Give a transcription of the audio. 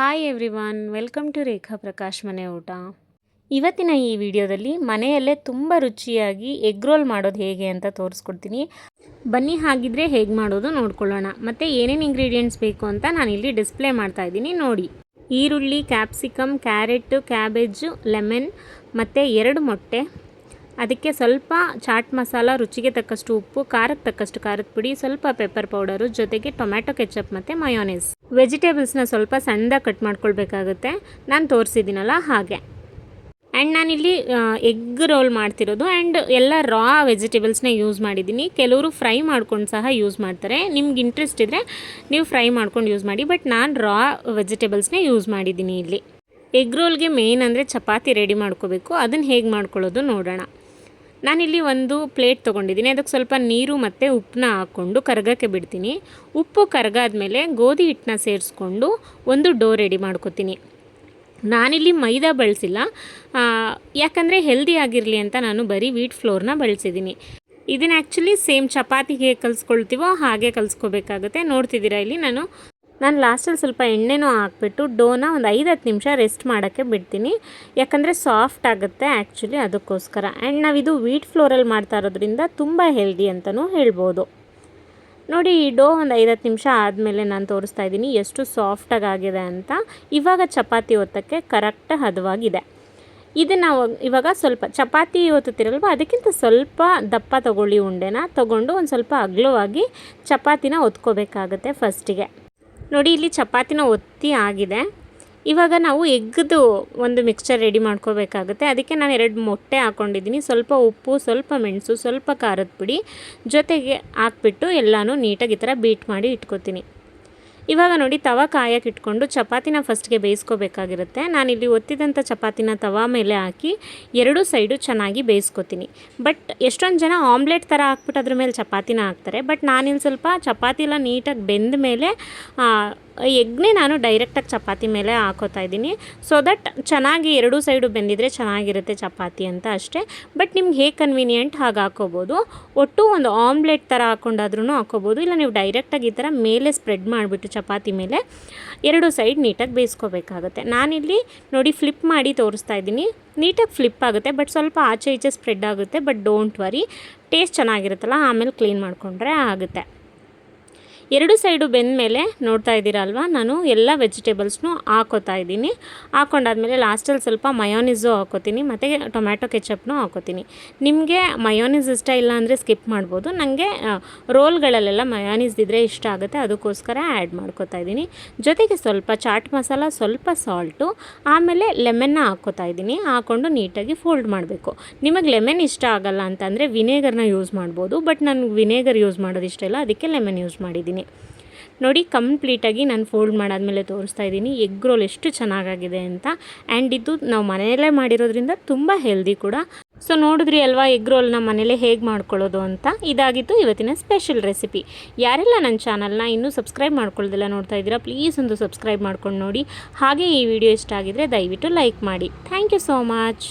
Hi everyone, welcome to ರೇಖಾ ಪ್ರಕಾಶ್ ಮನೆ ಊಟ. ಇವತ್ತಿನ ಈ ವಿಡಿಯೋದಲ್ಲಿ ಮನೆಯಲ್ಲೇ ತುಂಬ ರುಚಿಯಾಗಿ ಎಗ್ ರೋಲ್ ಮಾಡೋದು ಹೇಗೆ ಅಂತ ತೋರಿಸ್ಕೊಡ್ತೀನಿ. ಬನ್ನಿ ಹಾಗಿದ್ರೆ ಹೇಗೆ ಮಾಡೋದು ನೋಡ್ಕೊಳ್ಳೋಣ. ಮತ್ತು ಏನೇನು ಇಂಗ್ರೀಡಿಯೆಂಟ್ಸ್ ಬೇಕು ಅಂತ ನಾನಿಲ್ಲಿ ಡಿಸ್ಪ್ಲೇ ಮಾಡ್ತಾ ಇದ್ದೀನಿ ನೋಡಿ. ಈರುಳ್ಳಿ, ಕ್ಯಾಪ್ಸಿಕಮ್, ಕ್ಯಾರೆಟ್, ಕ್ಯಾಬೇಜು, ಲೆಮನ್ ಮತ್ತು 2 ಮೊಟ್ಟೆ, ಅದಕ್ಕೆ ಸ್ವಲ್ಪ ಚಾಟ್ ಮಸಾಲ, ರುಚಿಗೆ ತಕ್ಕಷ್ಟು ಉಪ್ಪು, ಖಾರಕ್ಕೆ ತಕ್ಕಷ್ಟು ಖಾರದ ಪುಡಿ, ಸ್ವಲ್ಪ ಪೆಪ್ಪರ್ ಪೌಡರು, ಜೊತೆಗೆ ಟೊಮ್ಯಾಟೊ ಕೆಚಪ್ ಮತ್ತು ಮಯೋನೈಸ್. ವೆಜಿಟೇಬಲ್ಸ್ನ ಸ್ವಲ್ಪ ಸಣ್ಣದಾಗಿ ಕಟ್ ಮಾಡ್ಕೊಳ್ಬೇಕಾಗುತ್ತೆ, ನಾನು ತೋರಿಸಿದ್ದೀನಲ್ಲ ಹಾಗೆ. ಆ್ಯಂಡ್ ನಾನಿಲ್ಲಿ ಎಗ್ ರೋಲ್ ಮಾಡ್ತಿರೋದು ಆ್ಯಂಡ್ ಎಲ್ಲ ರಾ ವೆಜಿಟೇಬಲ್ಸ್ನ ಯೂಸ್ ಮಾಡಿದ್ದೀನಿ. ಕೆಲವರು ಫ್ರೈ ಮಾಡ್ಕೊಂಡು ಸಹ ಯೂಸ್ ಮಾಡ್ತಾರೆ. ನಿಮ್ಗೆ ಇಂಟ್ರೆಸ್ಟ್ ಇದ್ದರೆ ನೀವು ಫ್ರೈ ಮಾಡ್ಕೊಂಡು ಯೂಸ್ ಮಾಡಿ, ಬಟ್ ನಾನು ರಾ ವೆಜಿಟೇಬಲ್ಸ್ನೇ ಯೂಸ್ ಮಾಡಿದ್ದೀನಿ ಇಲ್ಲಿ. ಎಗ್ ರೋಲ್ಗೆ ಮೇಯ್ನ್ ಅಂದರೆ ಚಪಾತಿ ರೆಡಿ ಮಾಡ್ಕೋಬೇಕು. ಅದನ್ನು ಹೇಗೆ ಮಾಡ್ಕೊಳ್ಳೋದು ನೋಡೋಣ. ನಾನಿಲ್ಲಿ ಒಂದು ಪ್ಲೇಟ್ ತೊಗೊಂಡಿದ್ದೀನಿ. ಅದಕ್ಕೆ ಸ್ವಲ್ಪ ನೀರು ಮತ್ತು ಉಪ್ಪನ್ನ ಹಾಕ್ಕೊಂಡು ಕರಗಕ್ಕೆ ಬಿಡ್ತೀನಿ. ಉಪ್ಪು ಕರಗಾದ್ಮೇಲೆ ಗೋಧಿ ಹಿಟ್ಟನ್ನ ಸೇರಿಸ್ಕೊಂಡು ಒಂದು ಡೋ ರೆಡಿ ಮಾಡ್ಕೊತೀನಿ. ನಾನಿಲ್ಲಿ ಮೈದಾ ಬಳಸಿಲ್ಲ, ಯಾಕಂದರೆ ಹೆಲ್ದಿ ಆಗಿರಲಿ ಅಂತ ನಾನು ಬರೀ ವೀಟ್ ಫ್ಲೋರ್ನ ಬಳಸಿದ್ದೀನಿ. ಇದನ್ನು ಆ್ಯಕ್ಚುಲಿ ಸೇಮ್ ಚಪಾತಿಗೆ ಹೇಗೆ ಕಲಿಸ್ಕೊಳ್ತೀವೋ ಹಾಗೆ ಕಲಿಸ್ಕೋಬೇಕಾಗುತ್ತೆ. ನೋಡ್ತಿದ್ದೀರಾ ಇಲ್ಲಿ ನಾನು ಲಾಸ್ಟಲ್ಲಿ ಸ್ವಲ್ಪ ಎಣ್ಣೆನೂ ಹಾಕ್ಬಿಟ್ಟು ಡೋನ ಒಂದು 5-10 ನಿಮಿಷ ರೆಸ್ಟ್ ಮಾಡೋಕ್ಕೆ ಬಿಡ್ತೀನಿ. ಯಾಕಂದರೆ ಸಾಫ್ಟ್ ಆಗುತ್ತೆ ಆ್ಯಕ್ಚುಲಿ, ಅದಕ್ಕೋಸ್ಕರ. ಆ್ಯಂಡ್ ನಾವಿದು ವೀಟ್ ಫ್ಲೋರಲ್ಲಿ ಮಾಡ್ತಾ ಇರೋದ್ರಿಂದ ತುಂಬ ಹೆಲ್ದಿ ಅಂತಲೂ ಹೇಳ್ಬೋದು. ನೋಡಿ, ಈ ಡೋ ಒಂದು 5-10 ನಿಮಿಷ ಆದಮೇಲೆ ನಾನು ತೋರಿಸ್ತಾ ಇದ್ದೀನಿ ಎಷ್ಟು ಸಾಫ್ಟಾಗಿ ಆಗಿದೆ ಅಂತ. ಇವಾಗ ಚಪಾತಿ ಒತ್ತಕ್ಕೆ ಕರೆಕ್ಟ್ ಹದವಾಗಿದೆ. ಇದನ್ನು ಇವಾಗ ಸ್ವಲ್ಪ ಚಪಾತಿ ಒತ್ತುತ್ತಿರಲ್ವ, ಅದಕ್ಕಿಂತ ಸ್ವಲ್ಪ ದಪ್ಪ ತೊಗೊಳ್ಳಿ. ಉಂಡೆನ ತೊಗೊಂಡು ಒಂದು ಸ್ವಲ್ಪ ಅಗಲವಾಗಿ ಚಪಾತಿನ ಒತ್ಕೋಬೇಕಾಗುತ್ತೆ ಫಸ್ಟಿಗೆ. ನೋಡಿ, ಇಲ್ಲಿ ಚಪಾತಿನ ಒತ್ತಿ ಆಗಿದೆ. ಇವಾಗ ನಾವು ಎಗ್ದು ಒಂದು ಮಿಕ್ಸ್ಚರ್ ರೆಡಿ ಮಾಡ್ಕೋಬೇಕಾಗುತ್ತೆ. ಅದಕ್ಕೆ ನಾನು 2 ಮೊಟ್ಟೆ ಹಾಕ್ಕೊಂಡಿದ್ದೀನಿ, ಸ್ವಲ್ಪ ಉಪ್ಪು, ಸ್ವಲ್ಪ ಮೆಣಸು, ಸ್ವಲ್ಪ ಖಾರದ ಪುಡಿ ಜೊತೆಗೆ ಹಾಕ್ಬಿಟ್ಟು ಎಲ್ಲನೂ ನೀಟಾಗಿ ಈ ಥರ ಬೀಟ್ ಮಾಡಿ ಇಟ್ಕೊತೀನಿ. ಇವಾಗ ನೋಡಿ, ತವ ಕಾಯಕ್ಕೆ ಇಟ್ಕೊಂಡು ಚಪಾತಿನ ಫಸ್ಟ್ಗೆ ಬೇಯಿಸ್ಕೋಬೇಕಾಗಿರುತ್ತೆ. ನಾನಿಲ್ಲಿ ಒತ್ತಿದಂಥ ಚಪಾತಿನ ತವ ಮೇಲೆ ಹಾಕಿ 2 ಸೈಡು ಚೆನ್ನಾಗಿ ಬೇಯಿಸ್ಕೊತೀನಿ. ಬಟ್ ಎಷ್ಟೊಂದು ಜನ ಆಮ್ಲೆಟ್ ಥರ ಹಾಕ್ಬಿಟ್ಟು ಅದ್ರ ಮೇಲೆ ಚಪಾತಿನ ಹಾಕ್ತಾರೆ. ಬಟ್ ನಾನಿಲ್ಲಿ ಸ್ವಲ್ಪ ಚಪಾತಿ ಎಲ್ಲ ನೀಟಾಗಿ ಬೆಂದ ಮೇಲೆ ಎಗ್ನೇ ನಾನು ಡೈರೆಕ್ಟಾಗಿ ಚಪಾತಿ ಮೇಲೆ ಹಾಕೋತಾ ಇದ್ದೀನಿ. ಸೊ ದಟ್ ಚೆನ್ನಾಗಿ 2 ಸೈಡು ಬೆಂದಿದ್ರೆ ಚೆನ್ನಾಗಿರುತ್ತೆ ಚಪಾತಿ ಅಂತ ಅಷ್ಟೇ. ಬಟ್ ನಿಮ್ಗೆ ಹೇಗೆ ಕನ್ವೀನಿಯೆಂಟ್ ಹಾಗೆ ಹಾಕೋಬೋದು. ಒಟ್ಟು ಒಂದು ಆಮ್ಲೆಟ್ ಥರ ಹಾಕ್ಕೊಂಡಾದ್ರೂ ಹಾಕೋಬೋದು, ಇಲ್ಲ ನೀವು ಡೈರೆಕ್ಟಾಗಿ ಈ ಥರ ಮೇಲೆ ಸ್ಪ್ರೆಡ್ ಮಾಡಿಬಿಟ್ಟು ಚಪಾತಿ ಮೇಲೆ 2 ಸೈಡ್ ನೀಟಾಗಿ ಬೇಯಿಸ್ಕೋಬೇಕಾಗುತ್ತೆ. ನಾನಿಲ್ಲಿ ನೋಡಿ ಫ್ಲಿಪ್ ಮಾಡಿ ತೋರಿಸ್ತಾ ಇದ್ದೀನಿ. ನೀಟಾಗಿ ಫ್ಲಿಪ್ ಆಗುತ್ತೆ, ಬಟ್ ಸ್ವಲ್ಪ ಆಚೆ ಈಚೆ ಸ್ಪ್ರೆಡ್ ಆಗುತ್ತೆ. ಬಟ್ ಡೋಂಟ್ ವರಿ, ಟೇಸ್ಟ್ ಚೆನ್ನಾಗಿರುತ್ತಲ್ಲ, ಆಮೇಲೆ ಕ್ಲೀನ್ ಮಾಡಿಕೊಂಡ್ರೆ ಆಗುತ್ತೆ. 2 ಸೈಡು ಬೆಂದ ಮೇಲೆ ನೋಡ್ತಾ ಇದ್ದೀರಲ್ವ, ನಾನು ಎಲ್ಲ ವೆಜಿಟೇಬಲ್ಸ್ನೂ ಹಾಕೋತಾ ಇದ್ದೀನಿ. ಹಾಕೊಂಡಾದ್ಮೇಲೆ ಲಾಸ್ಟಲ್ಲಿ ಸ್ವಲ್ಪ ಮಯೋನೀಸು ಹಾಕೋತೀನಿ ಮತ್ತು ಟೊಮ್ಯಾಟೊ ಕೆಚಪ್ನೂ ಹಾಕೋತೀನಿ. ನಿಮಗೆ ಮಯೋನೀಸ್ ಇಷ್ಟ ಇಲ್ಲ ಅಂದರೆ ಸ್ಕಿಪ್ ಮಾಡ್ಬೋದು. ನನಗೆ ರೋಲ್ಗಳಲ್ಲೆಲ್ಲ ಮಯೋನೀಸ್ ಇದ್ದರೆ ಇಷ್ಟ ಆಗುತ್ತೆ, ಅದಕ್ಕೋಸ್ಕರ ಆ್ಯಡ್ ಮಾಡ್ಕೋತಾ ಇದ್ದೀನಿ. ಜೊತೆಗೆ ಸ್ವಲ್ಪ ಚಾಟ್ ಮಸಾಲ, ಸ್ವಲ್ಪ ಸಾಲ್ಟು, ಆಮೇಲೆ ಲೆಮನ್ನ ಹಾಕ್ಕೋತಾ ಇದ್ದೀನಿ. ಹಾಕ್ಕೊಂಡು ನೀಟಾಗಿ ಫೋಲ್ಡ್ ಮಾಡಬೇಕು. ನಿಮಗೆ ಲೆಮನ್ ಇಷ್ಟ ಆಗಲ್ಲ ಅಂತಂದರೆ ವಿನೇಗರ್ನ ಯೂಸ್ ಮಾಡ್ಬೋದು, ಬಟ್ ನನಗೆ ವಿನೇಗರ್ ಯೂಸ್ ಮಾಡೋದು ಇಷ್ಟ ಇಲ್ಲ, ಅದಕ್ಕೆ ಲೆಮನ್ ಯೂಸ್ ಮಾಡಿದ್ದೀನಿ. ನೋಡಿ, ಕಂಪ್ಲೀಟಾಗಿ ನಾನು ಫೋಲ್ಡ್ ಮಾಡಾದ್ಮೇಲೆ ತೋರಿಸ್ತಾ ಇದ್ದೀನಿ ಎಗ್ ರೋಲ್ ಎಷ್ಟು ಚೆನ್ನಾಗಾಗಿದೆ ಅಂತ. ಆ್ಯಂಡ್ ಇದು ನಾವು ಮನೆಯಲ್ಲೇ ಮಾಡಿರೋದ್ರಿಂದ ತುಂಬ ಹೆಲ್ದಿ ಕೂಡ. ಸೊ ನೋಡಿದ್ರಿ ಅಲ್ವಾ ಎಗ್ ರೋಲ್ನ ಮನೇಲೇ ಹೇಗೆ ಮಾಡ್ಕೊಳ್ಳೋದು ಅಂತ. ಇದಾಗಿತ್ತು ಇವತ್ತಿನ ಸ್ಪೆಷಲ್ ರೆಸಿಪಿ. ಯಾರೆಲ್ಲ ನನ್ನ ಚಾನಲ್ನ ಇನ್ನೂ ಸಬ್ಸ್ಕ್ರೈಬ್ ಮಾಡ್ಕೊಳ್ಳೋದಿಲ್ಲ ನೋಡ್ತಾ ಇದ್ದೀರಾ, ಪ್ಲೀಸ್ ಒಂದು ಸಬ್ಸ್ಕ್ರೈಬ್ ಮಾಡ್ಕೊಂಡು ನೋಡಿ. ಹಾಗೆ ಈ ವಿಡಿಯೋ ಇಷ್ಟ ಆಗಿದ್ರೆ ದಯವಿಟ್ಟು ಲೈಕ್ ಮಾಡಿ. Thank you so much.